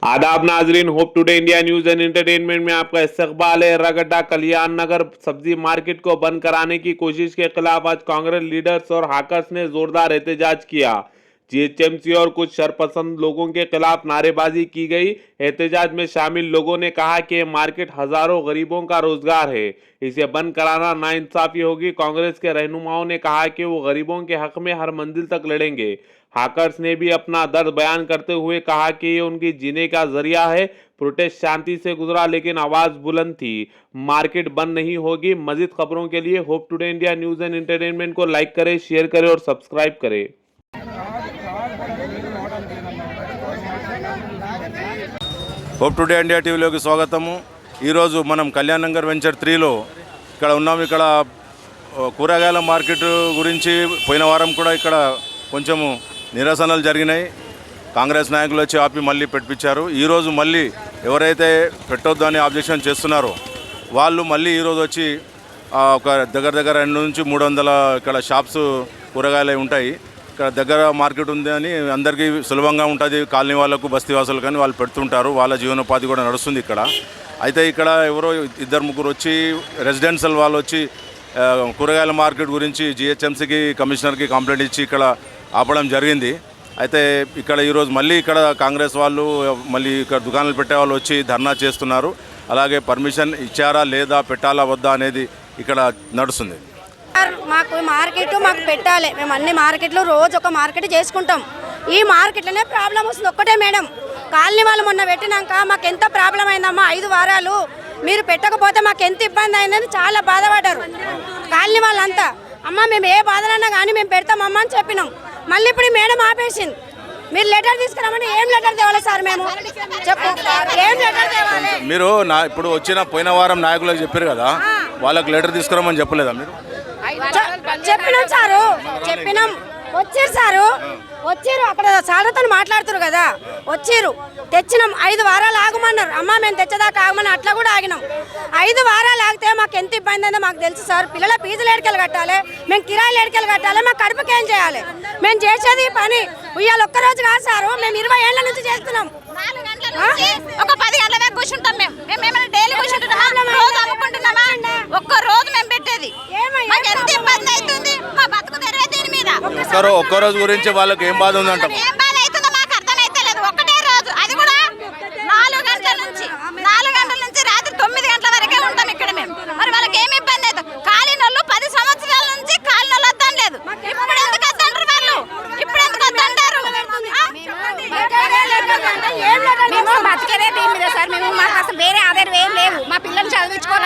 आदाब नाजरीन, hope today India news and entertainment में आपका इस्तकबाल है। रगड्डा कल्याण नगर सब्जी मार्केट को बंद कराने की कोशिश के खिलाफ आज कांग्रेस लीडर्स और हाकर्स ने जोरदार एहतजाज किया। जीएचएमसी और कुछ शरपसंद लोगों के खिलाफ नारेबाजी की गई। एहतजाज में शामिल लोगों ने कहा कि मार्केट हजारों गरीबों का रोजगार है, इसे बंद कराना नाइंसाफी होगी। कांग्रेस के रहनुमाओं ने कहा कि वो गरीबों के हक में हर मंजिल तक लड़ेंगे। हाकर्स ने भी अपना दर्द बयान करते हुए कहा कि ये उनकी जीने का जरिया है। प्रोटेस्ट शांति से गुजरा लेकिन आवाज बुलंद थी। मार्केट बंद नहीं होगी। मजीद खबरों के लिए hope today India news and entertainment को लाइक करें, शेयर करें और सब्सक्राइब करें। హోప్ టుడే ఇండియా టీవీలోకి స్వాగతము. ఈరోజు మనం కళ్యాణ్ నగర్ వెంచర్ 3లో ఇక్కడ ఉన్నాము. ఇక్కడ కూరగాయల మార్కెట్ గురించి పోయిన వారం కూడా ఇక్కడ కొంచెము నిరసనలు జరిగినాయి. కాంగ్రెస్ నాయకులు వచ్చి ఆపి మళ్ళీ పెట్టించారు. ఈరోజు మళ్ళీ ఎవరైతే పెట్టొద్దు అని ఆబ్జెక్షన్ చేస్తున్నారో వాళ్ళు మళ్ళీ ఈరోజు వచ్చి ఒక దగ్గర 200 నుంచి 300 ఇక్కడ షాప్స్ కూరగాయలు ఉంటాయి. ఇక్కడ దగ్గర మార్కెట్ ఉంది అని అందరికీ సులభంగా ఉంటుంది. కాలనీ వాళ్ళకు బస్తీ వాసులు కానీ వాళ్ళు పెడుతుంటారు. వాళ్ళ జీవనోపాధి కూడా నడుస్తుంది ఇక్కడ. అయితే ఇక్కడ ఎవరో 2-3 వచ్చి రెసిడెన్షియల్ వాళ్ళు వచ్చి కూరగాయల మార్కెట్ గురించి జిహెచ్ఎంసీకి కమిషనర్కి కంప్లైంట్ ఇచ్చి ఇక్కడ ఆపడం జరిగింది. అయితే ఇక్కడ ఈరోజు మళ్ళీ ఇక్కడ కాంగ్రెస్ వాళ్ళు మళ్ళీ ఇక్కడ దుకాణాలు పెట్టే వాళ్ళు వచ్చి ధర్నా చేస్తున్నారు. అలాగే పర్మిషన్ ఇచ్చారా లేదా, పెట్టాలా వద్దా అనేది ఇక్కడ నడుస్తుంది. మాకు మార్కెట్ మాకు పెట్టాలి. మేము అన్ని మార్కెట్లు రోజు ఒక మార్కెట్ చేసుకుంటాం. ఈ మార్కెట్లోనే ప్రాబ్లం వస్తుంది ఒక్కటే మేడం. కాలనీ వాళ్ళు మొన్న పెట్టినాక మాకు ఎంత ప్రాబ్లం అయిందమ్మా. 5 వారాలు మీరు పెట్టకపోతే మాకు ఎంత ఇబ్బంది అయిందని చాలా బాధపడ్డారు కాలనీ వాళ్ళంతా. అమ్మ మేము ఏ బాధలన్నా కానీ మేము పెడతామమ్మా అని చెప్పినాం. మళ్ళీ ఇప్పుడు మేడం ఆపేసింది. మీరు లెటర్ తీసుకురామంటే ఏం లెటర్ తేవాలి సార్? మేము చెప్పు ఏం లెటర్ తేవాలి? మీరు ఇప్పుడు వచ్చిన పోయిన వారం నాయకులకు చెప్పారు కదా, వాళ్ళకి లెటర్ తీసుకురామని చెప్పలేదా మీరు? చెప్పినాం సారు, చెప్పినాం. వచ్చారు సారు, వచ్చారు. అక్కడ సార్తో మాట్లాడుతారు కదా, వచ్చారు. తెచ్చినాం. 5 వారాలు ఆగమన్నారు. అమ్మ మేము తెచ్చేదాకా ఆగమని అట్లా కూడా ఆగినాం. 5 వారాలు ఆగితే మాకు ఎంత ఇబ్బంది అయిందో మాకు తెలుసు సార్. పిల్లల ఫీజులు ఏడుకెళ్ళి కట్టాలి, మేము కిరాయిలు ఏడుకెళ్ళి కట్టాలి, మా కడుపుకి ఏం చేయాలి? మేము చేసేది పని ఇవాళ ఒక్కరోజు కాదు సారు, మేము 20 ఏళ్ల నుంచి చేస్తున్నాం. 4 గంటల నుంచి ఒక 10 గంటల దాకా కూర్చుంటాం. మేము డైలీ కూర్చుంటున్నామా? రోజు అమ్ముకుంటున్నామా? ఒక్క రోజు మేము పెట్టేది మాకు ఎంత ఇబ్బంది అవుతుంది. మా బతుకు తెరవే దీని మీద. ఒక్క రోజు గురించి వాళ్ళకి ఏం బాధ ఉందంట? ఏం బాధ అవుతుందో మాకు అర్థమైతే లేదు. ఒకటే రోజు, అది కూడా 4 గంటల నుంచి రాత్రి 9 గంటల వరకే ఉంటాం ఇక్కడ మేము. మరి వాళ్ళకి ఏమి ఇబ్బంది అవుతుంది? కాలినోళ్ళు 10 సంవత్సరాల నుంచి కాలినోళ్ళు వద్దాం లేదు. ఇప్పుడు ఎందుకు వద్దంటారు వాళ్ళు? ఇప్పుడు ఎందుకు వద్దంటారు? మేము బతికేదే దీని మీద సార్. మేము మాకు అసలు వేరే ఆధారం ఏం లేవు. మా పిల్లలు చదివించుకో